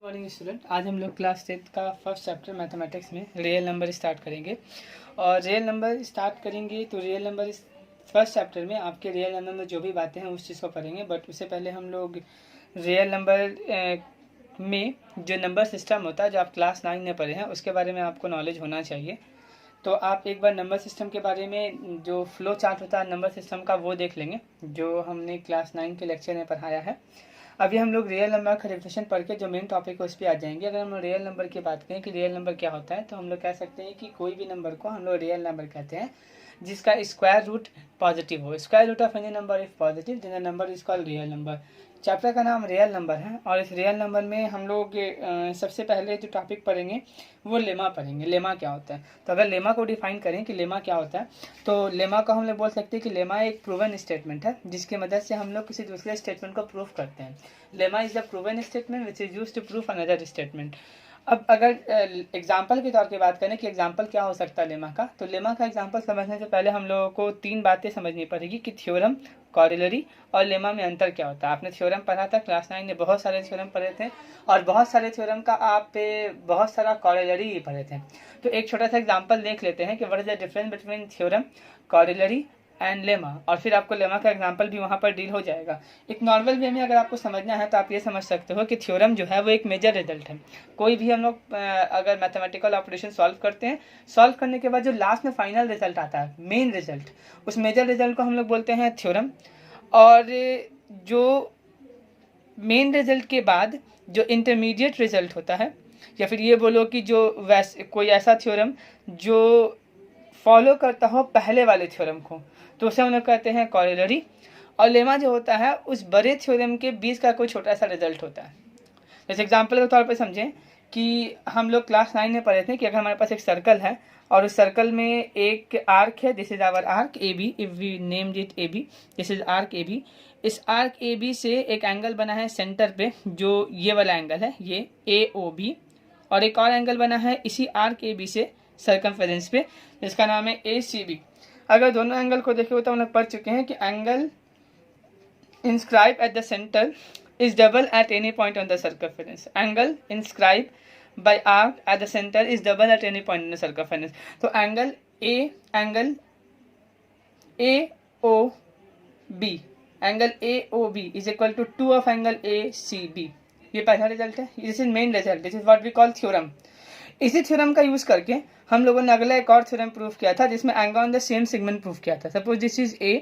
Morning student, आज हम लोग क्लास 10 का फर्स्ट चैप्टर मैथमेटिक्स में रियल नंबर स्टार्ट करेंगे। और रियल नंबर स्टार्ट करेंगे तो रियल नंबर फर्स्ट चैप्टर में आपके रियल नंबर में जो भी बातें हैं उस चीज़ को पढ़ेंगे। बट उससे पहले हम लोग रियल नंबर में जो नंबर सिस्टम होता है जो आप क्लास 9 में पढ़े हैं उसके बारे में आपको नॉलेज होना चाहिए। तो आप एक बार नंबर सिस्टम के बारे में जो फ्लो चार्ट होता है नंबर सिस्टम का वो देख लेंगे जो हमने क्लास 9 के लेक्चर में पढ़ाया है। अभी हम लोग रियल नंबर का डेफिनेशन पढ़ के जो मेन टॉपिक है उस पर आ जाएंगे। अगर हम लोग रियल नंबर की बात करें कि रियल नंबर क्या होता है तो हम लोग कह सकते हैं कि कोई भी नंबर को हम लोग रियल नंबर कहते हैं जिसका स्क्वायर रूट पॉजिटिव हो। Square root of any number if positive then the number is called real number. Chapter का नाम रियल नंबर है और इस रियल नंबर में हम लोग सबसे पहले जो टॉपिक पढ़ेंगे वो लेमा पढ़ेंगे। लेमा क्या होता है, तो अगर लेमा को डिफाइन करें कि लेमा क्या होता है तो लेमा को हम लोग बोल सकते हैं कि लेमा एक प्रूवन स्टेटमेंट है जिसकी मदद से हम लोग किसी दूसरे स्टेटमेंट को प्रूफ करते हैं। Lemma is the proven statement which is used to proof another statement. अब अगर एग्जाम्पल के तौर पे बात करें कि एग्जाम्पल क्या हो सकता है लेमा का, तो लेमा का एग्जाम्पल समझने से पहले हम लोगों को 3 बातें समझनी पड़ेगी कि थ्योरम, कॉरिलरी और लेमा में अंतर क्या होता है। आपने थ्योरम पढ़ा था क्लास 9 में, बहुत सारे थ्योरम पढ़े थे और बहुत सारे थ्योरम का आप बहुत सारा कॉरिलरी भी पढ़े थे। तो एक छोटा सा एग्जाम्पल देख लेते हैं कि what is the difference between theorem, corollary and lemma, और फिर आपको लेमा का एग्जांपल भी वहाँ पर डील हो जाएगा। एक नॉर्मल वे में अगर आपको समझना है तो आप ये समझ सकते हो कि थ्योरम जो है वो एक मेजर रिजल्ट है। कोई भी हम लोग अगर मैथमेटिकल ऑपरेशन सॉल्व करते हैं, सॉल्व करने के बाद जो लास्ट में फाइनल रिजल्ट आता है, मेन रिजल्ट, उस मेजर रिजल्ट को हम लोग बोलते हैं थ्योरम। और जो मेन रिजल्ट के बाद जो इंटरमीडिएट रिजल्ट होता है, या फिर ये बोलो कि जो कोई ऐसा थ्योरम जो फॉलो करता हो पहले वाले थ्योरम को, तो उसे हम लोग कहते हैं कॉरिलरी। और लेमा जो होता है उस बड़े थ्योरम के बीच का कोई छोटा सा रिजल्ट होता है। जैसे एग्जांपल के तौर पर समझें कि हम लोग क्लास 9 में पढ़े थे कि अगर हमारे पास एक सर्कल है और उस सर्कल में एक आर्क है, this is our arc A B, if we named it A B, this is arc A B. इस आर्क ए बी से एक एंगल बना है सेंटर पे जो ये वाला एंगल है, ये ए ओ बी, और एक और एंगल बना है इसी आर्क ए बी से सर्कमफेरेंस पे जिसका नाम है ए सी बी। अगर दोनों एंगल को देखे तो हम लोग पढ़ चुके हैं कि angle inscribed at the center is double at any point on the circumference. Angle inscribed by arc at the center is double at any point on the circumference. तो angle AOB, angle AOB is equal to 2 of angle ACB। ये पहला result है, this is main result, this is what we call theorem. इसी theorem का use करके हम लोगों ने अगला एक और थ्योरम प्रूफ किया था जिसमें angle on the same segment proof किया था। Suppose this is A,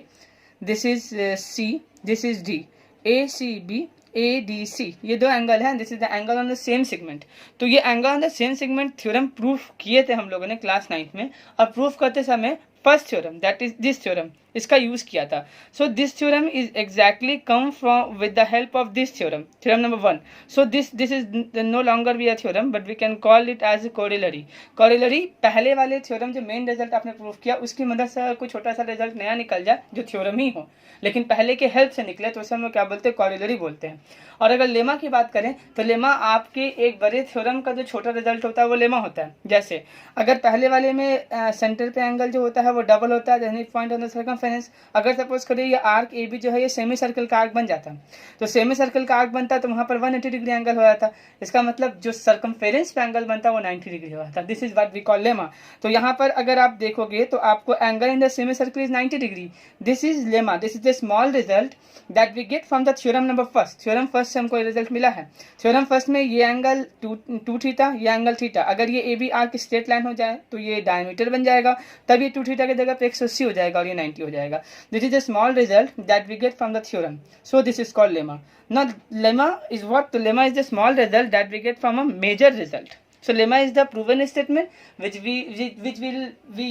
this is C, this is D, ACB, ADC, ये दो एंगल हैं, this is the angle on the same segment. तो ये angle on the same segment theorem proof किए थे हम लोगों ने क्लास 9 में, और प्रूफ करते समय first theorem that is this theorem, इसका यूज किया था। So this theorem is exactly come from with the help of this theorem, theorem number 1। So this is no longer be a theorem but we can call it as corollary. Corollary पहले वाले theorem जो main result आपने proof किया उसकी मदद से कोई छोटा सा रिजल्ट नया निकल जाए जो थ्योरम ही हो लेकिन पहले के हेल्प से निकले तो उसे हम लोग क्या बोलते हैं, कोरिलरी बोलते हैं। और अगर लेमा की बात करें तो लेमा आपके एक बड़े थ्योरम का जो छोटा रिजल्ट होता है वो लेमा होता है। जैसे अगर पहले वाले में सेंटर पे एंगल जो होता है वो डबल होता है, then point on the circumference. अगर सपोज करिए ये आर्क ए बी जो है ये सेमी सर्कल का आर्क बन जाता है, तो सेमी सर्कल का आर्क बनता है तो वहाँ पर 180 डिग्री एंगल हो जाता है। इसका मतलब जो सर्कमफेरेंस पे एंगल बनता है वो 90 डिग्री हो जाता है। This is what we call lemma. तो यहाँ पर अगर आप देखोगे तो आपको angle in the semi circle is 90 degree. This is lemma, this is the small result that we get from the theorem number first. Theorem first से हमको रिजल्ट मिला है। थ्योरम फर्स्ट में ये एंगल 2 थीटा, ये एंगल थीटा, अगर ये A B arc straight line हो जाए तो ये डायमीटर बन जाएगा, तब ये 2 थीटा की जगह पे 180 हो जाएगा और ये 90 हो जाएगा। This is a small result that we get from the theorem, so this is called lemma. Now lemma is what, तो lemma is the small result that we get from a major result. So lemma is the proven statement which we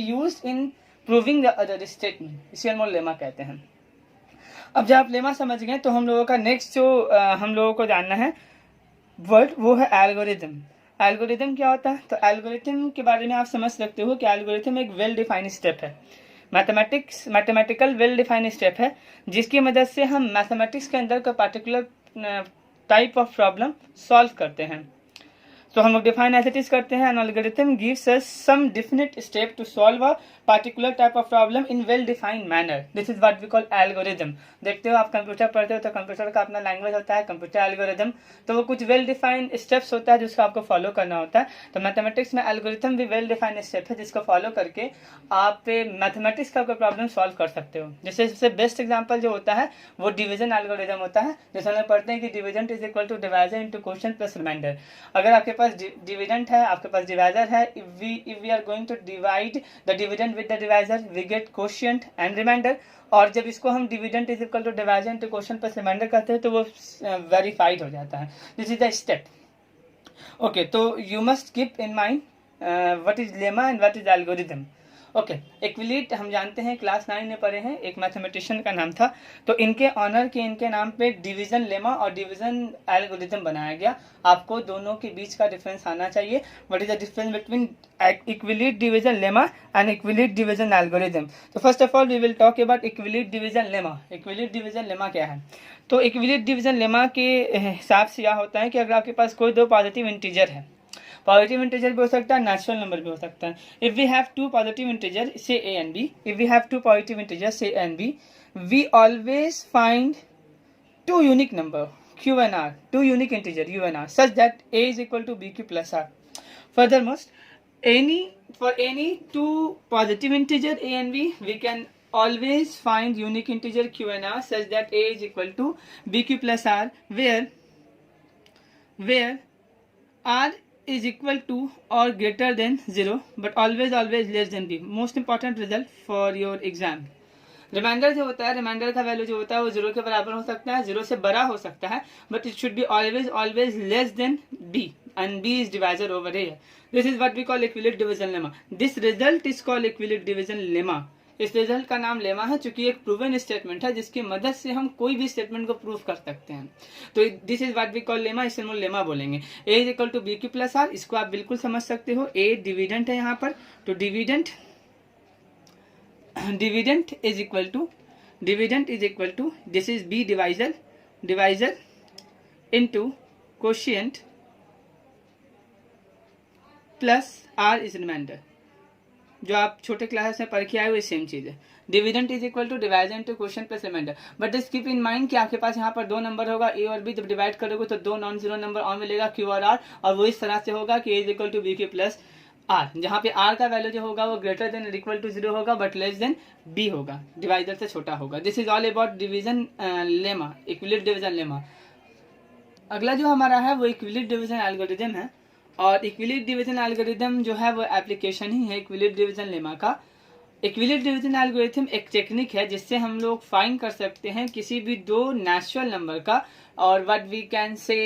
use in proving the other statement, इसे हम लोग lemma कहते हैं। अब जब आप lemma समझ गए तो हम लोगों का नेक्स्ट जो हम लोगों को जानना है वर्ड वो है एल्गोरिथम। एल्गोरिथम क्या होता है, तो एल्गोरिथम के बारे में आप समझ सकते हो कि एल्गोरिथम एक वेल डिफाइंड स्टेप है, मैथमेटिकल वेल डिफाइंड स्टेप है जिसकी मदद से हम मैथमेटिक्स के अंदर का particular type of problem solve करते हैं। तो हम लोग डिफाइन एज इट इज करते हैं, an algorithm gives us some definite step to solve a particular type of problem in well defined manner, this is what we call algorithm. देखते हो आप कंप्यूटर पढ़ते हो तो कंप्यूटर का अपना लैंग्वेज होता है कंप्यूटर एल्गोरिथम, तो वो कुछ वेल डिफाइंड स्टेप्स होता है जिसको आपको फॉलो करना होता है। तो मैथमेटिक्स में एल्गोरिथम भी वेल डिफाइंड स्टेप है जिसको फॉलो करके आप मैथमेटिक्स का कोई प्रॉब्लम सॉल्व कर सकते हो। जैसे सबसे बेस्ट एग्जाम्पल जो होता है वो डिवीजन एल्गोरिथम होता है, जैसे हम पढ़ते हैं कि division is equal to divisor into quotient plus remainder. अगर आपके पास डिविडेंट है, आपके पास डिवाइजर है, if we are going to divide the dividend with the divisor we get quotient and remainder. और जब इसको हम dividend is equal to divisor into quotient plus remainder करते हैं तो वो वेरीफाइड हो जाता है। This is the step. Okay, तो you must keep in mind what is lemma and what is algorithm. Okay, Euclid हम जानते हैं क्लास 9 में पढ़े हैं, एक मैथमेटिशियन का नाम था, तो इनके ऑनर के इनके नाम पे डिवीजन लेमा और डिवीजन एल्गोरिथम बनाया गया। आपको दोनों के बीच का डिफरेंस आना चाहिए। What is the difference between Euclid division lemma and Euclid division algorithm. तो first of all we will talk about Euclid division lemma. Euclid division lemma क्या है? तो इक्विलिट डिवीजन लेमा के हिसाब से यह होता है कि अगर आपके पास कोई दो पॉजिटिव इंटीजर है, पॉजिटिव इंटीजर भी हो सकता है, नेचुरल नंबर भी हो सकता है। If we have two positive integer say A and B, if we have two positive integer say A and B, we always find two unique number q and r, two unique integer u and r, such that a is equal to bq plus r. Furthermore, for any two positive integer a and b, we can always find unique integer q and r such that a is equal to bq plus r, where r is equal to or greater than 0 but always less than b. Most important result for your exam. Remainder जो होता है, reminder का value जो होता है वो 0 के बराबर हो सकता है, 0 से बड़ा हो सकता है, but it should be always less than b and b is divisor over a. This is what we call equivalent division lemma. This result is called equivalent division lemma. इस रिजल्ट का नाम लेमा है क्योंकि एक proven statement है जिसकी मदद से हम कोई भी स्टेटमेंट को प्रूव कर सकते हैं। तो this is what we call lemma, इसे हम लेमा बोलेंगे। a is equal to B Q plus R, इसको आप बिल्कुल समझ सकते हो। a डिविडेंट है यहाँ पर, तो dividend is equal to this is b divisor into quotient plus r is remainder. जो आप छोटे क्लास में पढ़ के आए वो सेम चीज है। Dividend is equal to divisor into quotient plus remainder. But just keep in mind कि आपके पास यहाँ पर दो नंबर होगा a और b, जब डिवाइड करोगे तो दो नॉन जीरो नंबर और मिलेगा q और r, और वो इस तरह से होगा कि a is equal to B Q plus R, जहाँ पे आर का वैल्यू जो होगा वो ग्रेटर देन इक्वल टू 0 होगा बट लेस देन बी होगा, डिवाइजर से छोटा होगा। This is all about division lemma, Euclid division lemma. अगला जो हमारा है वो इक्विलिट डिवीजन एल्गोरिथम है, और इक्विलिट डिवीजन एल्गोरिथम जो है वो एप्लीकेशन ही है इक्विलिट डिवीजन लेमा का। इक्विलिट डिवीजन एल्गोरिथम एक टेक्निक है जिससे हम लोग फाइंड कर सकते हैं किसी भी दो नेचुरल नंबर का, और what we can say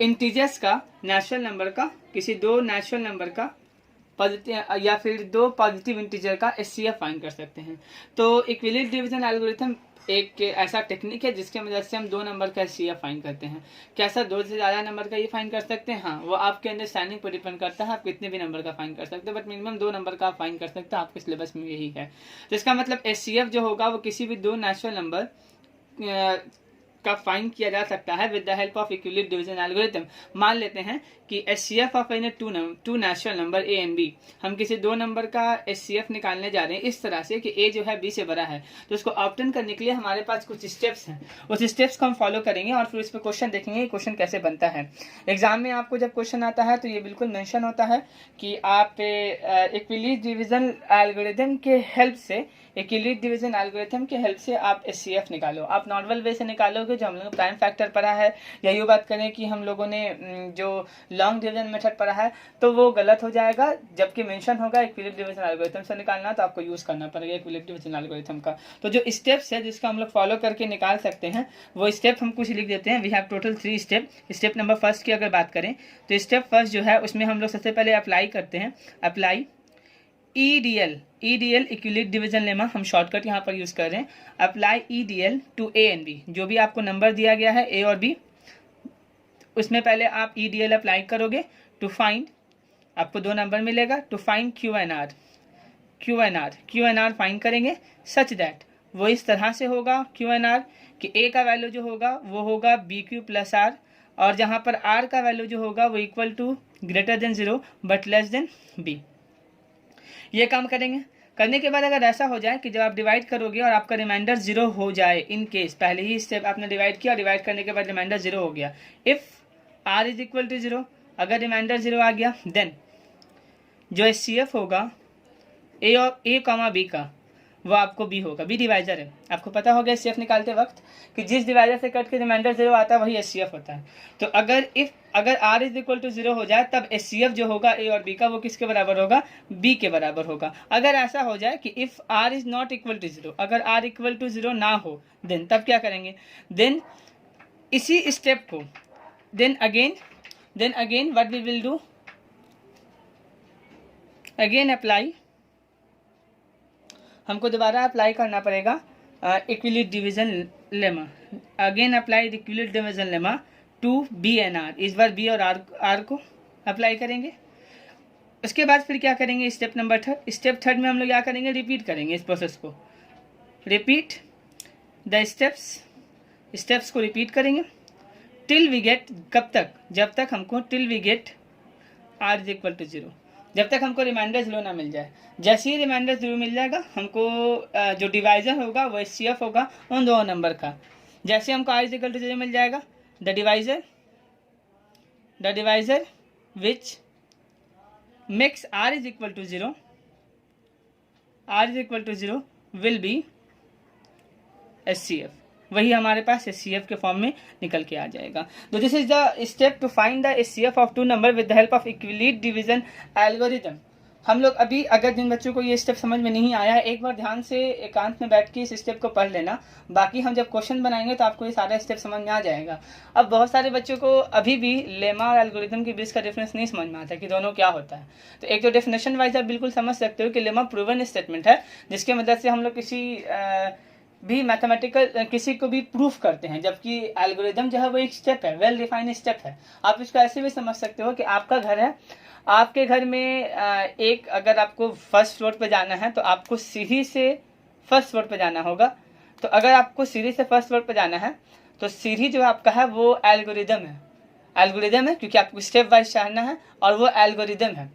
integers का, नेचुरल नंबर का, किसी दो नेचुरल नंबर का पॉजिटिव या फिर दो पॉजिटिव इंटीजर का एचसीएफ फाइंड कर सकते हैं। तो इक्विलिट डिवीजन एल्गोरिथम एक ऐसा टेक्निक है जिसके मदद से हम दो नंबर का एचसीएफ फाइंड करते हैं। कैसा? दो से ज़्यादा नंबर का ये फाइंड कर सकते हैं, हाँ वो आपके अंडरस्टैंडिंग पर डिपेंड करता है, आप कितने भी नंबर का फाइंड कर सकते हैं, बट मिनिमम दो नंबर का फाइंड कर सकते हैं, आपके सिलेबस में यही है। तो इसका मतलब एचसीएफ जो होगा वो किसी भी दो नेचुरल नंबर का फाइंड किया जा सकता है with the help of Euclid division algorithm. मान लेते हैं कि HCF of any two natural number A and B, हम किसी दो नंबर का एचसीएफ निकालने जा रहे हैं इस तरह से कि ए जो है बी से बड़ा है, तो उसको ऑब्टेन करने के लिए हमारे पास कुछ स्टेप्स हैं, उस स्टेप्स को हम फॉलो करेंगे और फिर उस पर क्वेश्चन देखेंगे क्वेश्चन कैसे बनता है। एग्जाम में आपको जब क्वेश्चन आता है तो ये बिल्कुल मेंशन होता है कि आप इक्विलिट डिवीजन एल्गोरिथम के हेल्प से, इक्विलिट डिवीजन एल्गोरिथम के हेल्प से आप एचसीएफ निकालो। आप नॉर्मल वे से निकालोगे जो हम लोग प्राइम फैक्टर पढ़ा है, या यूँ बात करें कि हम लोगों ने जो लॉन्ग डिवीजन मेथड पढ़ा है तो वो गलत हो जाएगा। जबकि मेंशन होगा इक्विलिट डिवीजन एल्गोरिथम से निकालना, तो आपको यूज करना पड़ेगा इक्विलिट डिवीजन एल्गोरिथम का। तो जो स्टेप्स है जिसका हम लोग फॉलो करके निकाल सकते हैं वो स्टेप हम कुछ लिख देते हैं। We have total 3 step. Step number first की अगर बात करें तो स्टेप फर्स्ट जो है उसमें हम लोग सबसे पहले अप्लाई करते हैं, apply EDL Euclid division lemma, हम शॉर्टकट यहाँ पर यूज कर रहे हैं। Apply EDL to A and B, जो भी आपको नंबर दिया गया है ए और बी, उसमें पहले आप EDL अप्लाई करोगे टू फाइंड, आपको दो नंबर मिलेगा, to find Q and R find करेंगे सच दैट वो इस तरह से होगा क्यू एन आर कि ए का वैल्यू जो होगा वो होगा बी क्यू प्लस आर, और जहाँ पर r का वैल्यू जो होगा वो equal to greater than 0 but less than b। ये काम करेंगे। करने के बाद अगर ऐसा हो जाए कि जब आप डिवाइड करोगे और आपका रिमाइंडर 0 हो जाए, इन केस पहले ही स्टेप आपने डिवाइड किया और डिवाइड करने के बाद रिमाइंडर 0 हो गया, if r is equal to 0, अगर रिमाइंडर 0 आ गया, देन जो HCF होगा a कॉमा b का, वो आपको b होगा। b डिवाइजर है, आपको पता होगा HCF निकालते वक्त कि जिस डिवाइजर से कट के रिमाइंडर 0 आता है वही HCF होता है। तो अगर r इज इक्वल टू 0 हो जाए तब HCF जो होगा a और b का वो किसके बराबर होगा, b के बराबर होगा। अगर ऐसा हो जाए कि if r is not equal to 0, अगर r इक्वल टू 0 ना हो, देन तब क्या करेंगे, देन इसी स्टेप को then again what we will do, again apply, हमको दोबारा अप्लाई करना पड़ेगा equilibrium division lemma. Again apply equilibrium division lemma to B and R. इस बार बी और आर को अप्लाई करेंगे। उसके बाद फिर क्या करेंगे, step number third. Step third में हम लोग क्या करेंगे, रिपीट करेंगे इस प्रोसेस को, रिपीट द स्टेप्स को रिपीट करेंगे टिल वी गेट, कब तक, जब तक हमको till we get R is equal to 0, जब तक हमको रिमाइंडर 0 ना मिल जाए। जैसे ही रिमाइंडर 0 मिल जाएगा हमको जो डिवाइजर होगा वो HCF होगा उन दो नंबर का। जैसे हमको r इज इक्वल टू 0 मिल जाएगा, the divisor which makes r is equal to 0 will be HCF। वही हमारे पास HCF के फॉर्म में निकल के आ जाएगा। तो this is the step to find the HCF of two number with the help of equilibrium division algorithm. हम लोग अभी, अगर जिन बच्चों को ये स्टेप समझ में नहीं आया है, एक बार ध्यान से एकांत में बैठ के इस स्टेप को पढ़ लेना। बाकी हम जब क्वेश्चन बनाएंगे तो आपको ये सारा स्टेप समझ में आ जाएगा। अब बहुत सारे बच्चों को अभी भी लेमा और एल्गोरिथम के बीच का डिफरेंस नहीं समझ में आता कि दोनों क्या होता है। तो एक तो डेफिनेशन वाइज आप बिल्कुल समझ सकते हो कि लेमा प्रूवन स्टेटमेंट है, जिसके मदद से हम लोग किसी भी मैथमेटिकल किसी को भी प्रूफ करते हैं, जबकि एल्गोरिथम जो है वो एक स्टेप है, वेल डिफाइंड स्टेप है। आप इसको ऐसे भी समझ सकते हो कि आपका घर है, आपके घर में एक, अगर आपको फर्स्ट फ्लोर पे जाना है तो आपको सीढ़ी से फर्स्ट फ्लोर पे जाना होगा। तो अगर आपको सीढ़ी से फर्स्ट फ्लोर पे जाना है तो सीढ़ी जो आपका है वो एल्गोरिथम है क्योंकि आपको स्टेप वाइज चलना है और वो एल्गोरिथम है।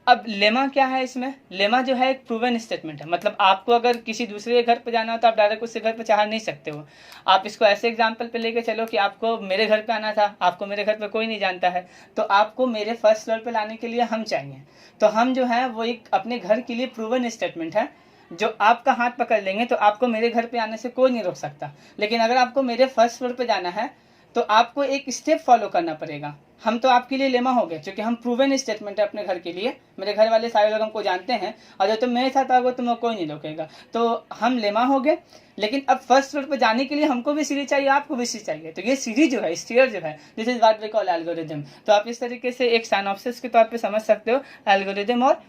अब लेमा क्या है, इसमें लेमा जो है एक प्रूवन स्टेटमेंट है। मतलब आपको अगर किसी दूसरे घर पे जाना हो तो आप डायरेक्ट उससे घर पे चाह नहीं सकते हो। आप इसको ऐसे एग्जांपल पे लेके चलो कि आपको मेरे घर पे आना था, आपको मेरे घर पे कोई नहीं जानता है, तो आपको मेरे फर्स्ट फ्लोर पे लाने के लिए हम चाहिए। तो हम जो है वो एक अपने घर के लिए प्रूवन स्टेटमेंट है, जो आपका हाथ पकड़ लेंगे तो आपको मेरे घर पे आने से कोई नहीं रोक सकता। लेकिन अगर आपको मेरे फर्स्ट फ्लोर पे जाना है तो आपको एक स्टेप फॉलो करना पड़ेगा। हम तो आपके लिए लेमा हो गए क्योंकि हम प्रूवन स्टेटमेंट है अपने घर के लिए, मेरे घर वाले सारे लोग हमको जानते हैं, और जब तुम मेरे साथ आओगे तुम्हें कोई नहीं रोकेगा, तो हम लेमा हो गए। लेकिन अब फर्स्ट फ्लोर पर जाने के लिए हमको भी सीढ़ी चाहिए, आपको भी सीढ़ी चाहिए। तो ये सीढ़ी जो है, स्टेयर जो है, this is what we call algorithm. तो आप इस तरीके से एक सिनॉप्सिस के तौर पर समझ सकते हो एल्गोरिथम और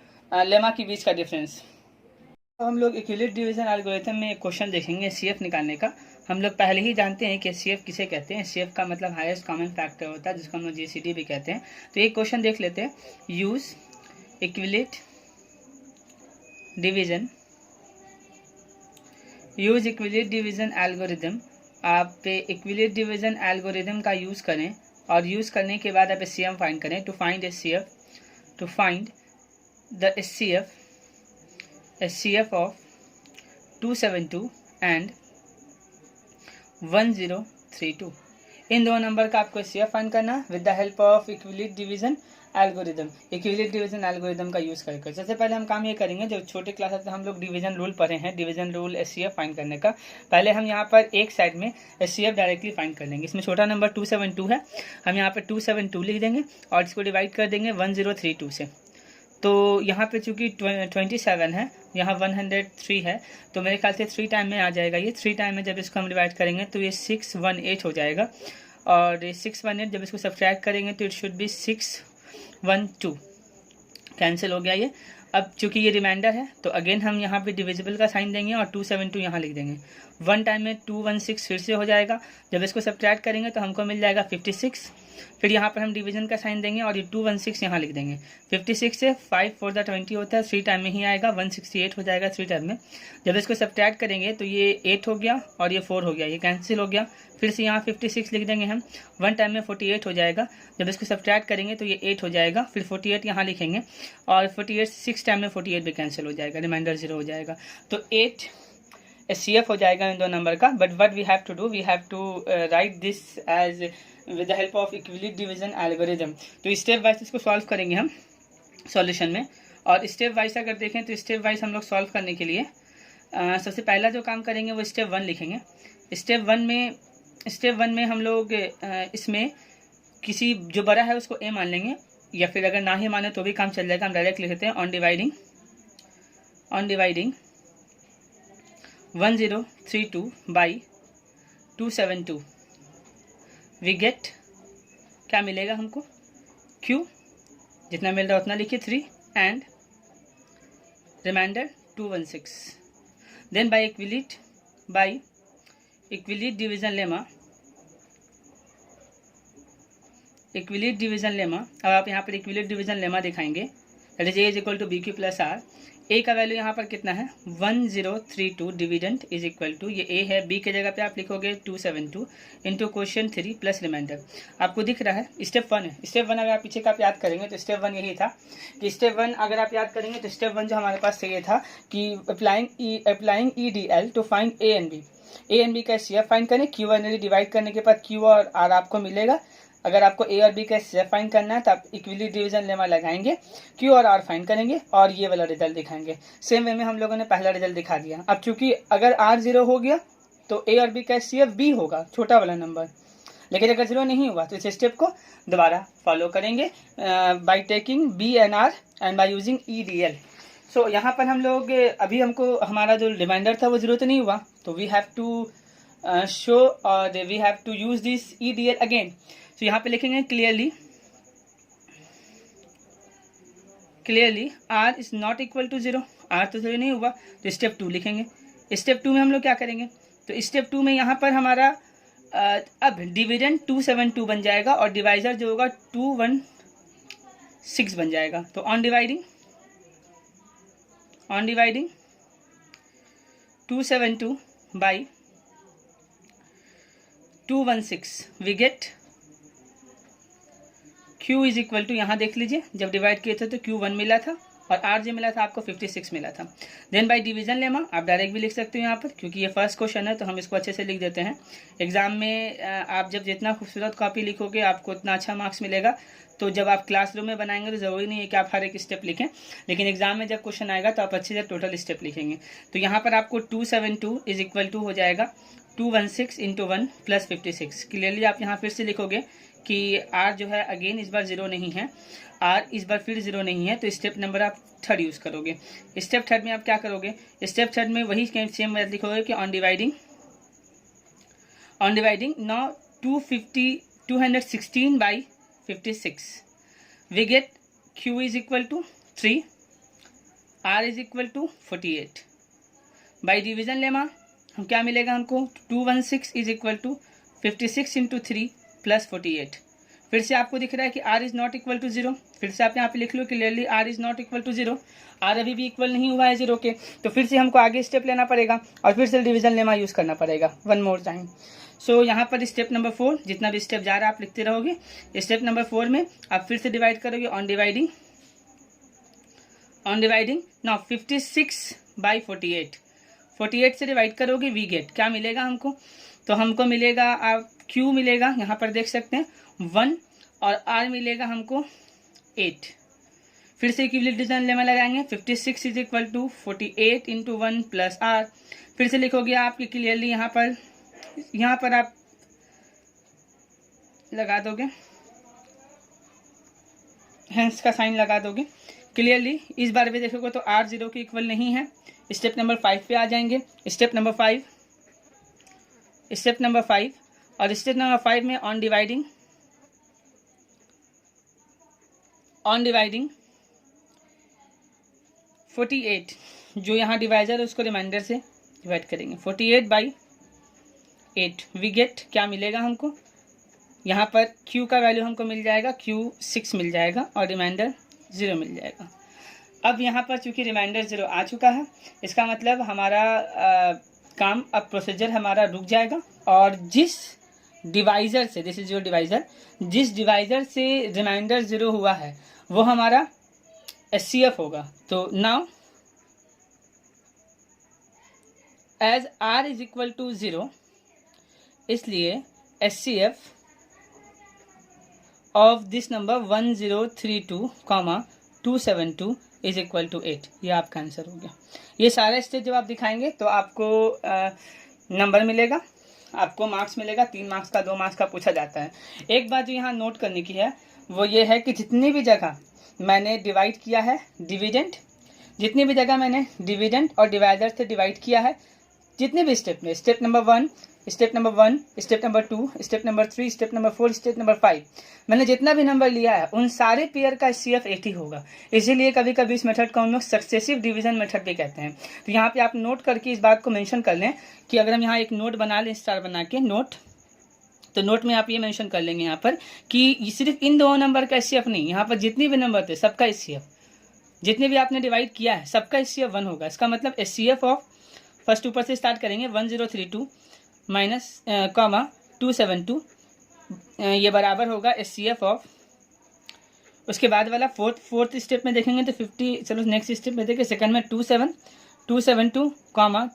लेमा के बीच का डिफरेंस। तो हम लोग इक्विलिब्रियम डिवीजन एल्गोरिथम में एक क्वेश्चन देखेंगे HCF निकालने का। हम लोग पहले ही जानते हैं कि HCF किसे कहते हैं। HCF का मतलब हाईएस्ट कॉमन फैक्टर होता है, जिसको हम लोग GCD भी कहते हैं। तो एक क्वेश्चन देख लेते हैं, यूज इक्विलिब्रियम डिवीजन एल्गोरिथम। आप इक्विलिब्रियम डिवीजन एल्गोरिथम का यूज़ करें और यूज़ करने के बाद आप HCF फाइंड करें। To find the HCF of 272 and 1032। इन दो नंबर का आपको HCF फाइंड करना with the help of equilibrium division algorithm, equilibrium division algorithm का यूज़ करके। सबसे पहले हम काम ये करेंगे, जब छोटे क्लासेस में हम लोग डिवीजन रूल पढ़े हैं, डिवीजन रूल HCF फाइंड करने का। पहले हम यहाँ पर एक साइड में HCF डायरेक्टली फाइंड कर लेंगे। इसमें छोटा नंबर 272 है, हम यहाँ पर 272 लिख देंगे और इसको डिवाइड कर देंगे 1032 से। तो यहाँ पे चूँकि 27 है, यहाँ 103 है, तो मेरे ख्याल से 3 टाइम में आ जाएगा। ये 3 टाइम में जब इसको हम डिवाइड करेंगे तो ये 618 हो जाएगा, और 618 जब इसको सब्ट्रैक्ट करेंगे तो इट शुड बी 612। कैंसिल हो गया ये। अब चूँकि ये रिमाइंडर है तो अगेन हम यहाँ पे डिविजिबल का साइन देंगे और 272 यहाँ लिख देंगे। 1 टाइम में 216 फिर से हो जाएगा। जब इसको सब्ट्रैक्ट करेंगे तो हमको मिल जाएगा 56, फिर यहाँ पर हम डिवीजन का साइन देंगे और ये 216 यहाँ लिख देंगे। 56 से 5 4 × 20 होता है, 3 टाइम में ही आएगा, 168 हो जाएगा 3 टाइम में। जब इसको सब्ट्रैक्ट करेंगे तो ये 8 हो गया और ये 4 हो गया, ये कैंसिल हो गया। फिर से यहाँ 56 लिख देंगे हम, 1 टाइम में 48 हो जाएगा। जब इसको सब्ट्रैक्ट करेंगे तो ये 8 हो जाएगा, फिर 48 यहाँ लिखेंगे और 48 6 टाइम में 48 भी कैंसिल हो जाएगा, रिमाइंडर 0 हो जाएगा। तो 8 HCF हो जाएगा इन दो नंबर का। But what we have to do, we have to write this as with the help of Euclid division algorithm. तो स्टेप वाइज इसको सॉल्व करेंगे हम सॉल्यूशन में। और स्टेप वाइज अगर देखें तो स्टेप वाइज हम लोग सॉल्व करने के लिए सबसे पहला जो काम करेंगे वो स्टेप 1 लिखेंगे। स्टेप वन में हम लोग इसमें किसी जो बड़ा है उसको ए मान लेंगे, या फिर अगर ना ही माने तो भी काम चल जाएगा। हम डायरेक्ट लिख देते हैं on dividing 1032 by 272 we get, क्या मिलेगा हमको, Q जितना मिल रहा है उतना लिखिए 3 and remainder 216। Then by Euclid division lemma, अब आप यहाँ पर इक्विलिट डिवीजन लेमा दिखाएंगे, that is A is equal to BQ plus R। A का वैल्यू यहाँ पर कितना है 1032, डिविडेंट इज इक्वल टू ये ए है, बी के जगह पे आप लिखोगे 272 इंटू क्वेश्चन 3 प्लस रिमाइंडर। आपको दिख रहा है स्टेप 1 है। स्टेप 1 अगर आप पीछे का आप याद करेंगे तो स्टेप 1 यही था कि स्टेप 1 अगर आप याद करेंगे तो स्टेप 1 जो हमारे पास ये था कि applying EDL to find A and B का HCF फाइंड करें। Q और N डिवाइड करने के बाद Q और R आपको मिलेगा। अगर आपको A और B का HCF फाइंड करना है तो आप इक्विलिट डिवीजन लेमा लगाएंगे, Q और R फाइंड करेंगे और ये वाला रिजल्ट दिखाएंगे। सेम वे में हम लोगों ने पहला रिजल्ट दिखा दिया। अब चूंकि अगर R 0 हो गया तो A और B का HCF B होगा, छोटा वाला नंबर। लेकिन अगर 0 नहीं हुआ तो इस स्टेप को दोबारा फॉलो करेंगे by taking B and R and by using EDL। सो यहाँ पर हम लोग अभी हमको हमारा जो रिमाइंडर था वो 0 तो नहीं हुआ, तो वी हैव टू शो और we have to use this EDL again. तो यहाँ पे लिखेंगे clearly R is not equal to 0, R तो 0 नहीं हुआ, तो स्टेप 2 लिखेंगे। स्टेप 2 में हम लोग क्या करेंगे, तो स्टेप 2 में यहाँ पर हमारा अब डिविडेंड 272 बन जाएगा और डिवाइजर जो होगा 216 बन जाएगा। तो on dividing 272 by 216 we get Q is equal to, यहाँ देख लीजिए जब डिवाइड किए थे तो Q 1 मिला था और R जो मिला था आपको 56 मिला था। देन बाय डिवीजन लेमा आप डायरेक्ट भी लिख सकते हो यहाँ पर, क्योंकि ये फर्स्ट क्वेश्चन है तो हम इसको अच्छे से लिख देते हैं। एग्जाम में आप जब जितना खूबसूरत कॉपी लिखोगे आपको उतना अच्छा मार्क्स मिलेगा। तो जब आप क्लासरूम में बनाएंगे तो ज़रूरी नहीं है कि आप हर एक स्टेप लिखें, लेकिन एग्जाम में जब क्वेश्चन आएगा तो आप अच्छे से टोटल स्टेप लिखेंगे। तो यहाँ पर आपको 272 इज इक्वल टू हो जाएगा 216 इंटू 1 प्लस 56। क्लियरली आप यहाँ फिर से लिखोगे कि R जो है अगेन इस बार 0 नहीं है, R इस बार फिर 0 नहीं है, तो स्टेप नंबर आप 3 यूज़ करोगे। स्टेप 3 में आप क्या करोगे, स्टेप 3 में वही सेम मेथड लिखोगे कि on dividing now 216 by 56 we get Q is equal to 3, R is equal to 48। By division lemma हम क्या मिलेगा हमको 216 is equal to 56 into 3 plus 48। फिर से आपको दिख रहा है कि R is not equal to 0, फिर से आप यहाँ पे लिख लो clearly R is not equal to 0। R अभी भी इक्वल नहीं हुआ है 0 के, तो फिर से हमको आगे स्टेप लेना पड़ेगा और फिर से डिवीजन लेमा यूज़ करना पड़ेगा वन मोर टाइम। सो यहाँ पर स्टेप नंबर 4 जितना भी स्टेप जा रहा है आप लिखते रहोगे। स्टेप नंबर 4 में आप फिर से डिवाइड करोगे ऑन डिवाइडिंग नाउ 56 बाई 48 से डिवाइड करोगे वी गेट, क्या मिलेगा हमको, तो हमको मिलेगा आप Q मिलेगा यहाँ पर देख सकते हैं 1 और R मिलेगा हमको 8। फिर से इक्विलिट डिवीजन लेमा लगाएंगे 56 is equal to 48 into 1 plus R। फिर से लिखोगे आप कि क्लियरली यहाँ पर आप लगा दोगे, हैंस का साइन लगा दोगे। क्लियरली इस बार भी देखोगे तो R 0 के इक्वल नहीं है। स्टेप नंबर 5 पे आ जाएंगे। स्टेप नंबर 5 और स्टेप नंबर 5 में ऑन डिवाइडिंग 48 जो यहाँ डिवाइजर है उसको रिमाइंडर से डिवाइड करेंगे 48 बाई 8 वी गेट, क्या मिलेगा हमको यहाँ पर Q का वैल्यू हमको मिल जाएगा, Q 6 मिल जाएगा और रिमाइंडर 0 मिल जाएगा। अब यहाँ पर चूंकि रिमाइंडर 0 आ चुका है, इसका मतलब हमारा काम, अब प्रोसीजर हमारा रुक जाएगा और जिस डिवाइज़र से, दिस इज योर डिवाइज़र, जिस डिवाइज़र से रिमाइंडर 0 हुआ है वो हमारा SCF होगा। तो now as R is equal to 0, इसलिए SCF of this number 1032,272 is equal to 8। ये आपका आंसर हो गया। ये सारे स्टेप जब आप दिखाएंगे तो आपको नंबर मिलेगा, आपको मार्क्स मिलेगा। 3 मार्क्स का, 2 मार्क्स का पूछा जाता है। एक बात जो यहाँ नोट करने की है वो ये है कि जितनी भी जगह मैंने डिवाइड किया है डिविडेंड, जितनी भी जगह मैंने डिविडेंड और डिवाइडर से डिवाइड किया है, जितने भी स्टेप में, step number 1, step number 1, step number 2, step number 3, step number 4, step number 5, मैंने जितना भी नंबर लिया है उन सारे पेयर का SCF 8 ही होगा। इसीलिए कभी कभी इस मेथड को हम लोग सक्सेसिव डिवीजन मेथड भी कहते हैं। तो यहाँ पे आप नोट करके इस बात को मेंशन कर लें कि अगर हम यहाँ एक नोट बना लें, स्टार बना के नोट, तो नोट में आप ये मेंशन कर लेंगे यहाँ पर कि सिर्फ इन 2 नंबर का SCF नहीं, यहाँ पर जितने भी नंबर थे सबका SCF, जितने भी आपने डिवाइड किया है सबका SCF 1 होगा। इसका मतलब SCF ऑफ, फर्स्ट ऊपर से स्टार्ट करेंगे, 1032 माइनस 272, ये बराबर होगा SCF ऑफ, उसके बाद वाला फोर्थ स्टेप में देखेंगे तो 50, चलो नेक्स्ट स्टेप में देखें, सेकंड में 272,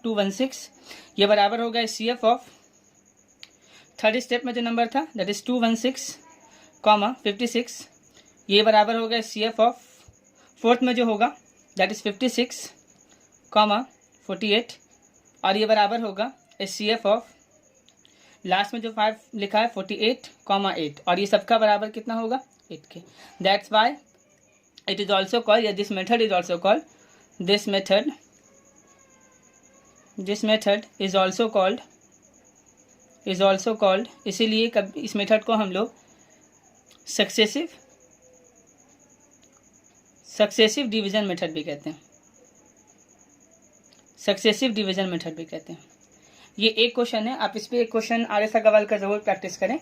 216, ये बराबर होगा SCF ऑफ, थर्ड स्टेप में जो नंबर था दैट इज 216, 56, ये बराबर होगा SCF ऑफ, फोर्थ में जो होगा दैट इज 56, 48, और ये बराबर होगा SCF ऑफ, लास्ट में जो 5 लिखा है 48, 8, और ये सबका बराबर कितना होगा 8 के। That's why it is also called, या this method is also called, this method is also called, इसीलिए इस मेथड को हम लोग सक्सेसिव डिवीजन मेथड भी कहते हैं, सक्सेसिव डिवीजन मेथड भी कहते हैं। ये एक क्वेश्चन है, आप इस पर एक क्वेश्चन RS अग्रवाल का जरूर प्रैक्टिस करें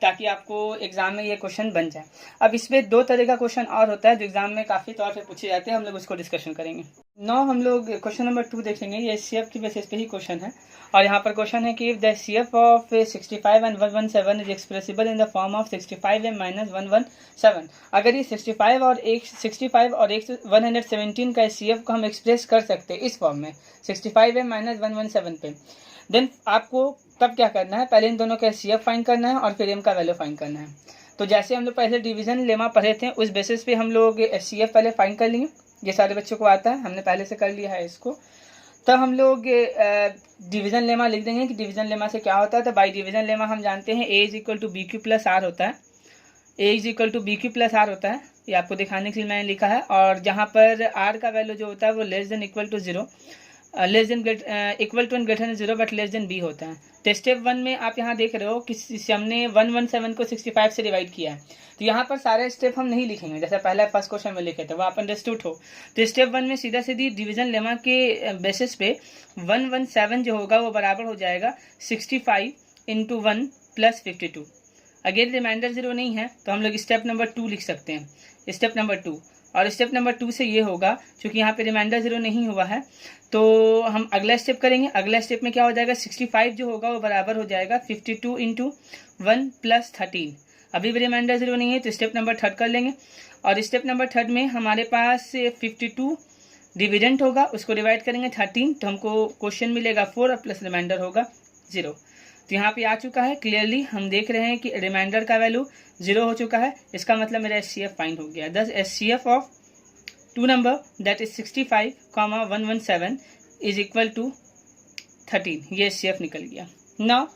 ताकि आपको एग्जाम में ये क्वेश्चन बन जाए। अब इसमें 2 तरह का क्वेश्चन और होता है जो एग्जाम में काफ़ी तौर पे पूछे जाते हैं, हम लोग उसको डिस्कशन करेंगे। हम लोग क्वेश्चन नंबर 2 देखेंगे। ये SCF की बेसिस पे ही क्वेश्चन है, और यहाँ पर क्वेश्चन है कि if the SCF of 65 and 117 is expressible in the form of 65m - 117। अगर ये 65 और 117 का SCF को हम एक्सप्रेस कर सकते हैं इस फॉर्म में 65m - 117 पे, देन आपको तब क्या करना है, पहले इन दोनों का SCF फाइंड करना है और फिर m का वैल्यू फाइंड करना है। तो जैसे हम लोग पहले डिवीजन लेमा पढ़े थे उस बेसिस पे हम लोग SCF पहले फाइंड कर लेंगे। ये सारे बच्चों को आता है, हमने पहले से कर लिया है इसको। तब हम लोग डिवीजन लेमा लिख देंगे कि डिवीजन लेमा से क्या होता है। तो बाई डिवीजन लेमा हम जानते हैं A = BQ + R होता है, A = BQ + R होता है। ये आपको दिखाने के लिए मैंने लिखा है। और जहाँ पर R का वैल्यू जो होता है वो less than equal to 0, less than equal to and greater than 0 but less than B होता है। तो स्टेप 1 में आप यहाँ देख रहे हो कि हमने 117 को 65 से डिवाइड किया है। तो यहाँ पर सारे स्टेप हम नहीं लिखेंगे जैसे पहले फर्स्ट क्वेश्चन में लिखे थे, वो आप अंडरस्टूड हो। तो स्टेप 1 में सीधा सीधी डिवीजन लेमा के बेसिस पे 117 जो होगा वो बराबर हो जाएगा 65 × 1 + 52। अगेन रिमाइंडर 0 नहीं है तो हम लोग स्टेप नंबर 2 लिख सकते हैं, स्टेप नंबर 2। और स्टेप नंबर 2 से ये होगा, क्योंकि यहाँ पे रिमाइंडर 0 नहीं हुआ है तो हम अगला स्टेप करेंगे। अगला स्टेप में क्या हो जाएगा, 65 जो होगा वो बराबर हो जाएगा 52 × 1 + 13। अभी भी रिमाइंडर 0 नहीं है तो स्टेप नंबर 3 कर लेंगे। और स्टेप नंबर 3 में हमारे पास 52 डिविडेंड होगा, उसको डिवाइड करेंगे 13 तो हमको क्वेश्चन मिलेगा 4 और प्लस रिमाइंडर होगा 0। तो यहाँ पे आ चुका है क्लियरली, हम देख रहे हैं कि रिमाइंडर का वैल्यू 0 हो चुका है। इसका मतलब मेरा SCF फाइंड हो गया। दस SCF of 2 number that is 65, 117 is equal to 13। ये SCF निकल गया। नाउ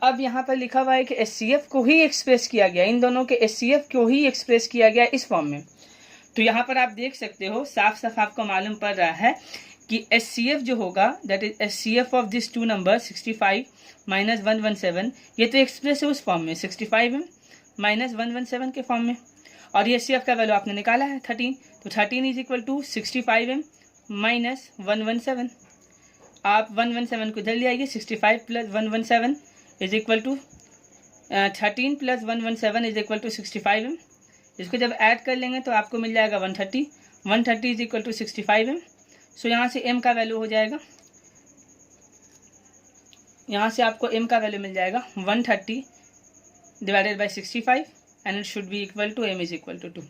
अब यहाँ पर लिखा हुआ है कि SCF को ही एक्सप्रेस किया गया, इन दोनों के SCF को ही एक्सप्रेस किया गया इस फॉर्म में। तो यहाँ पर आप देख सकते हो साफ साफ आपको मालूम पड़ रहा है कि SCF जो होगा that is SCF of this 2 number 65 - 117, ये तो एक्सप्रेस है उस फॉर्म में 65m - 117 के फॉर्म में। और ये SCF का वैल्यू आपने निकाला है 13, तो 13 इज इक्वल टू 65m - 117। आप 117 को इधर ले आइए, 65 + 117 is equal to 13 + 117 is equal to 65 एम। इसको जब ऐड कर लेंगे तो आपको मिल जाएगा 130 इज इक्वल टू 65 एम। सो यहाँ से m का वैल्यू हो जाएगा, यहाँ से आपको m का वैल्यू मिल जाएगा 130 divided by 65 and it should be equal to m is equal to 2.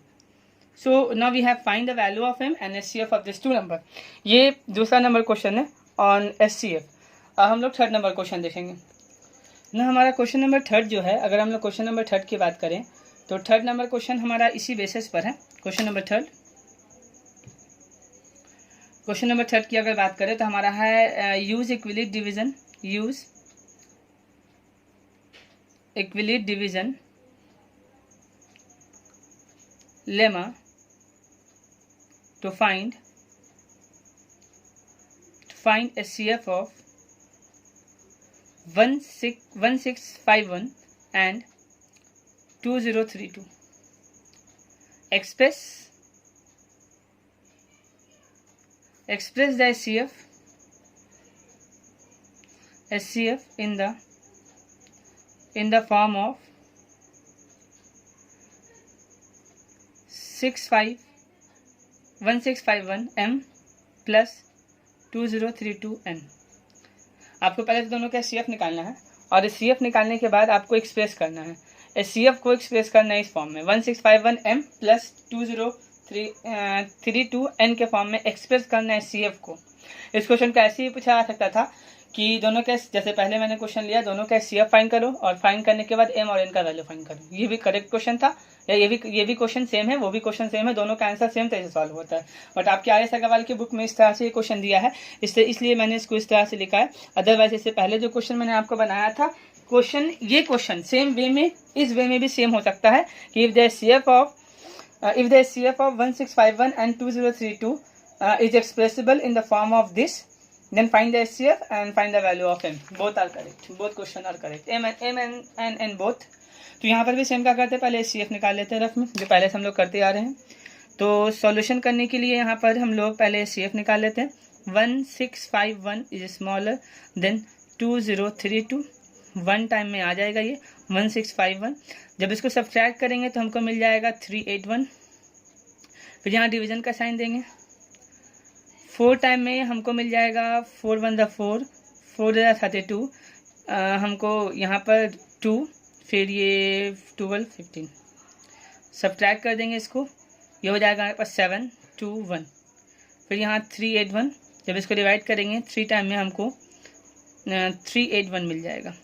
So now we have find the value of m and SCF of this two number. ये दूसरा नंबर क्वेश्चन है on SCF। अब हम लोग third number question देखेंगे ना। हमारा question number third जो है, अगर हम लोग क्वेश्चन नंबर थर्ड की बात करें तो थर्ड नंबर क्वेश्चन हमारा इसी बेसिस पर है। क्वेश्चन नंबर थर्ड की अगर बात करें तो हमारा है use Euclid division lemma to find SCF of 1651 and 2032. Express the SCF in the form of 1651 m plus 2032 n। आपको पहले तो दोनों का SCF निकालना है और SCF निकालने के बाद आपको एक्सप्रेस करना है। SCF को एक्सप्रेस करना है इस फॉर्म में 1651 m plus 2032 n के फॉर्म में एक्सप्रेस करना है SCF को। इस क्वेश्चन का ऐसे ही पूछा जा सकता था कि दोनों का, जैसे पहले मैंने क्वेश्चन लिया, दोनों का SCF फाइंड करो और फाइंड करने के बाद m और n का वैल्यू फाइंड करो। ये भी करेक्ट क्वेश्चन था, या ये भी क्वेश्चन सेम है, वो भी क्वेश्चन सेम है, दोनों का आंसर सेम तरह से सॉल्व होता है। बट आपके RS अग्रवाल की बुक में इस तरह से ये क्वेश्चन दिया है, इसलिए मैंने इसको इस तरह से लिखा है। अदरवाइज इससे पहले जो क्वेश्चन मैंने आपको बनाया था, ये क्वेश्चन सेम वे में, इस वे में भी सेम हो सकता है कि if the SCF of 1651 and 2032 is expressible in the form of this, then find the SCF and find the value of m. Both are correct. Both question are correct. m and n both. तो यहाँ पर भी same क्या करते हैं, पहले SCF निकाल लेते हैं रफ में, जो पहले से हम लोग करते आ रहे हैं। तो सॉल्यूशन करने के लिए यहाँ पर हम लोग पहले SCF निकाल लेते हैं। 1651 is smaller than 2032, one time में आ जाएगा ये 1651। जब इसको सब्ट्रैक्ट करेंगे तो हमको मिल जाएगा 381। फिर यहाँ डिवीजन का साइन देंगे, 4 टाइम में हमको मिल जाएगा 4 1 4, 4 32, हमको यहाँ पर 2, फिर ये 12 15, सब्ट्रैक्ट कर देंगे इसको, ये हो जाएगा हमारे पास 7 2 1। फिर यहाँ 381, जब इसको डिवाइड करेंगे 3 टाइम में हमको 381 मिल जाएगा।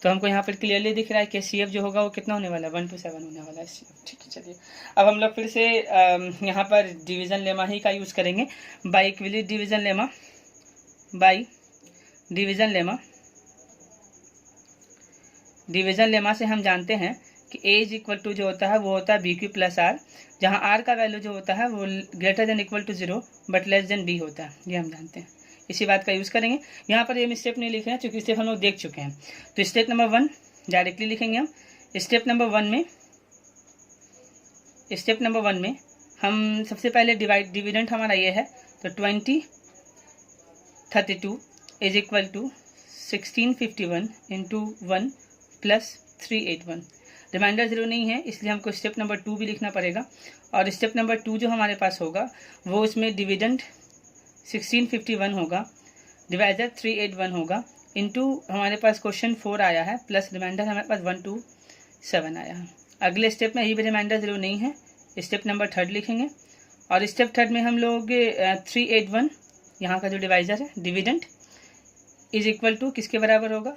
तो हमको यहाँ पर क्लियरली दिख रहा है कि SCF जो होगा वो कितना होने वाला है, 127 होने वाला है SCF। ठीक है, चलिए अब हम लोग फिर से यहाँ पर डिवीज़न लेमा ही का यूज़ करेंगे, बाई इक्विलिट डिवीज़न लेमा से हम जानते हैं कि A इज इक्वल टू जो होता है वो होता है BQ प्लस R, जहाँ R का वैल्यू जो होता है वो greater than equal to 0 but less than B होता है, ये हम जानते हैं। इसी बात का यूज़ करेंगे। यहाँ पर ये स्टेप नहीं लिख रहे हैं क्योंकि स्टेप हम लोग देख चुके हैं। तो स्टेप नंबर 1 डायरेक्टली लिखेंगे हम। स्टेप नंबर वन में हम सबसे पहले डिविडेंट हमारा ये है, तो 2032 is equal to 1651 into 1 plus 381। Remainder 0 नहीं है इसलिए हमको स्टेप नंबर 2 भी लिखना पड़ेगा। और स्टेप नंबर 2 जो हमारे पास होगा वो उसमें डिविडेंट 1651 होगा, डिवाइजर 381 होगा, इंटू हमारे पास क्वेश्चन 4 आया है, प्लस रिमाइंडर हमारे पास 127 आया है। अगले स्टेप में ये भी रिमाइंडर 0 नहीं है, स्टेप नंबर 3 लिखेंगे। और स्टेप 3 में हम लोग 381 यहाँ का जो डिवाइजर है, डिविडेंट इज इक्वल टू किसके बराबर होगा,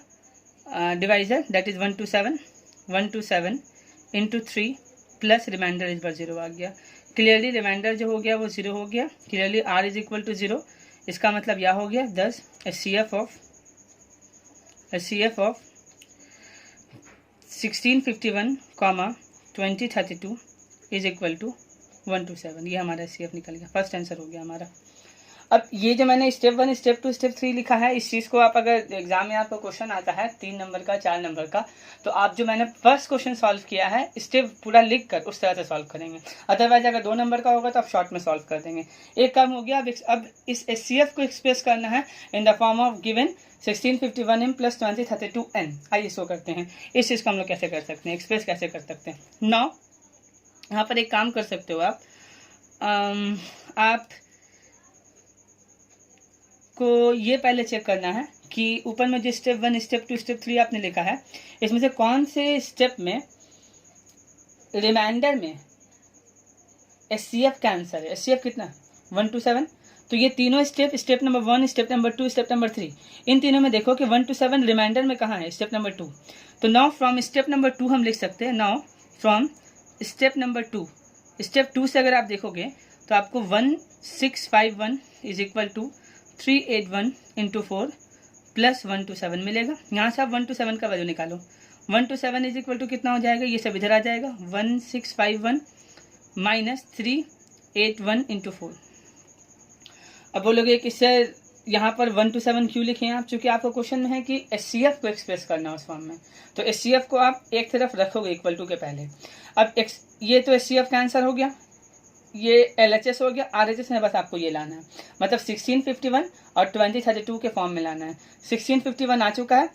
divisor that is 127 into 3 plus remainder इस बार 0 आ गया। क्लियरली रिमाइंडर जो हो गया वो 0 हो गया। Clearly R is equal to 0, इसका मतलब यह हो गया 10 SCF of 1651, 2032 is equal to 127। ये हमारा SCF निकल गया, फर्स्ट आंसर हो गया हमारा। अब ये जो मैंने स्टेप 1 स्टेप 2 स्टेप 3 लिखा है, इस चीज़ को आप अगर एग्जाम में आपको क्वेश्चन आता है 3 नंबर का 4 नंबर का, तो आप जो मैंने फर्स्ट क्वेश्चन सॉल्व किया है स्टेप पूरा लिख कर उस तरह से सॉल्व करेंगे। अदरवाइज अगर 2 नंबर का होगा तो आप शॉर्ट में सॉल्व कर देंगे। एक काम हो गया। अब इस HCF को एक्सप्रेस करना है इन the form of given 1651m + 2032n। आइए इसको करते हैं। इस चीज़ को हम लोग कैसे कर सकते हैं, एक्सप्रेस कैसे कर सकते हैं। नाउ यहाँ पर एक काम कर सकते हो आप को ये पहले चेक करना है कि ऊपर में जो स्टेप 1 स्टेप 2 स्टेप 3 आपने लिखा है, इसमें से कौन से स्टेप में रिमाइंडर में HCF का आंसर है। HCF कितना 1 to 7, तो ये तीनों step number 1 step number 2 step number 3, इन तीनों में देखो कि 1 to 7 रिमाइंडर में कहाँ है, स्टेप नंबर 2। तो नाउ फ्रॉम स्टेप नंबर 2 हम लिख सकते हैं, now from step number 2, step 2 से अगर आप देखोगे तो आपको 1651 is equal to 381 into 4 plus 1 to 7 मिलेगा। यहाँ से आप 1 to 7 का वैल्यू निकालो। 1 to 7 इज इक्वल टू कितना हो जाएगा, ये सब इधर आ जाएगा, 1651 माइनस 381 इंटू 4। अब बोलोगे कि सर यहाँ पर 1 to 7 क्यों लिखे हैं आप, चूंकि आपको क्वेश्चन में है कि HCF को एक्सप्रेस करना है उस फॉर्म में, तो HCF को आप एक तरफ रखोगे इक्वल टू के पहले। अब ये तो HCF का आंसर हो गया, ये LHS हो गया, RHS में बस आपको ये लाना है, मतलब 1651 और 2032 के फॉर्म में लाना है। 1651 आ चुका है,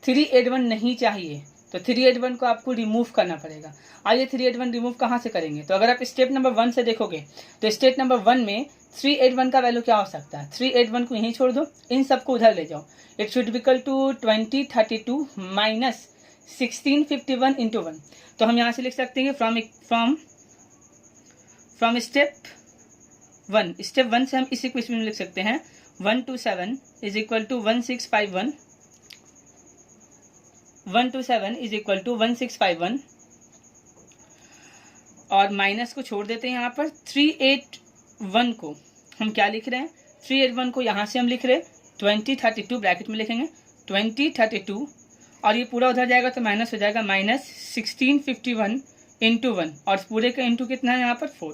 381 नहीं चाहिए, तो 381 को आपको रिमूव करना पड़ेगा। आइए 381 रिमूव कहाँ से करेंगे, तो अगर आप स्टेप नंबर 1 से देखोगे तो स्टेप नंबर 1 में 381 का वैल्यू क्या हो सकता है, 381 को यहीं छोड़ दो, इन सबको उधर ले जाओ। It should be equal to 2032 minus 1651 into 1। तो हम यहाँ से लिख सकते हैं फ्रॉम स्टेप 1 से हम इस इक्वेशन में लिख सकते हैं 1 to 7 is equal to 1651, 1 to 7 is equal to 1651 और माइनस को छोड़ देते हैं। यहाँ पर 381 को हम क्या लिख रहे हैं, 381 को यहाँ से हम लिख रहे हैं 2032 ब्रैकेट में लिखेंगे 2032 और ये पूरा उधर जाएगा तो माइनस हो जाएगा, माइनस 1651 इंटू 1 और पूरे का इंटू कितना है यहाँ पर 4।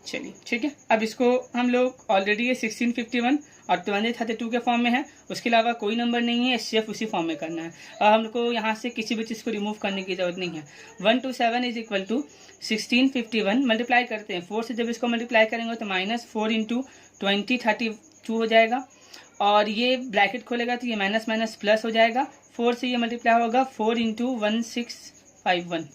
चलिए ठीक है, अब इसको हम लोग ऑलरेडी ये 1651 और 2032 के फॉर्म में है, उसके अलावा कोई नंबर नहीं है, HCF उसी फॉर्म में करना है और हमको यहाँ से किसी भी चीज़ को रिमूव करने की जरूरत नहीं है। 1 to 7 is equal to 1651 multiply करते हैं 4 से, जब इसको मल्टीप्लाई करेंगे तो माइनस 4 इंटू 2032 हो जाएगा और ये ब्रैकेट खोलेगा तो ये माइनस माइनस प्लस हो जाएगा, 4 से ये मल्टीप्लाई होगा 4 इंटू 1651।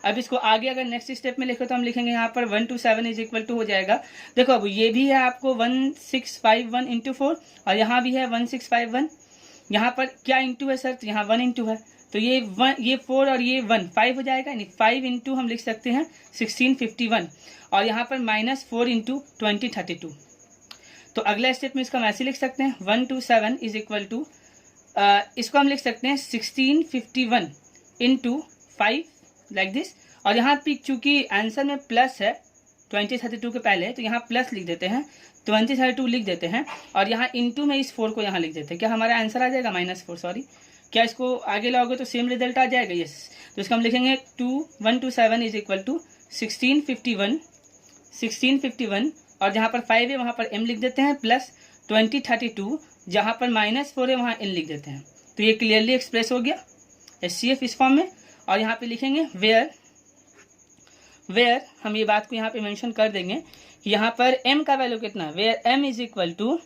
अब इसको आगे अगर नेक्स्ट स्टेप में लिखो तो हम लिखेंगे यहाँ पर 1 to 7 इज इक्वल टू हो जाएगा, देखो अब ये भी है आपको 1651 इंटू 4 और यहाँ भी है 1651, यहाँ पर क्या इंटू है सर, तो यहाँ 1 इंटू है, तो ये 4 और ये 1 5 हो जाएगा, यानी 5 इंटू हम लिख सकते हैं 1651 और यहाँ पर माइनस 4 इंटू 2032। तो अगला स्टेप में इसका हम ऐसे लिख सकते हैं 1 to 7 इज इक्वल टू, इसको हम लिख सकते हैं 1651 इंटू 5 लाइक दिस, और यहाँ पे चूंकि आंसर में प्लस है 2032 के पहले तो यहाँ प्लस लिख देते हैं, 2032 लिख देते हैं और यहाँ इंटू में इस 4 को यहाँ लिख देते हैं। क्या हमारा आंसर आ जाएगा -4, सॉरी, क्या इसको आगे लाओगे तो सेम रिजल्ट आ जाएगा, यस। तो इसको हम लिखेंगे 1 to 7 इज इक्वल टू 1651 और जहाँ पर 5 है वहाँ पर m लिख देते हैं प्लस 2032, जहाँ पर -4 है वहाँ n लिख देते हैं। तो ये क्लियरली एक्सप्रेस हो गया HCF इस फॉर्म में। और यहाँ पे लिखेंगे वेयर हम ये बात को यहाँ पे मेंशन कर देंगे कि यहाँ पर m का वैल्यू कितना है, where m is equal to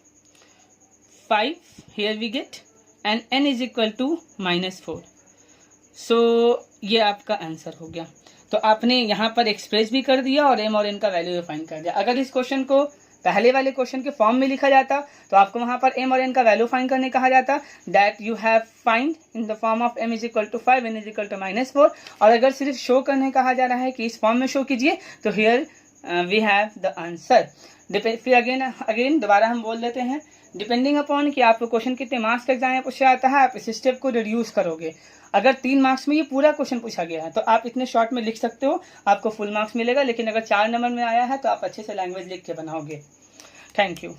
5 here we get and n is equal to -4। So ये आपका आंसर हो गया। तो आपने यहाँ पर एक्सप्रेस भी कर दिया और m और n का वैल्यू फाइंड कर दिया। अगर इस क्वेश्चन को पहले वाले क्वेश्चन के फॉर्म में लिखा जाता तो आपको वहाँ पर m और n का वैल्यू फाइंड करने कहा जाता, that you have find in the form of m is equal to 5 n is equal to -4। और अगर सिर्फ शो करने कहा जा रहा है कि इस फॉर्म में शो कीजिए तो here we have the answer. फिर अगेन दोबारा हम बोल देते हैं, डिपेंडिंग अपॉन कि आपको क्वेश्चन कितने मार्क्स का एग्जाम में पूछा जाता है, आप इस स्टेप को रिड्यूस करोगे। अगर 3 मार्क्स में ये पूरा क्वेश्चन पूछा गया है तो आप इतने शॉर्ट में लिख सकते हो, आपको फुल मार्क्स मिलेगा। लेकिन अगर 4 नंबर में आया है तो आप अच्छे से लैंग्वेज लिख के बनाओगे। Thank you.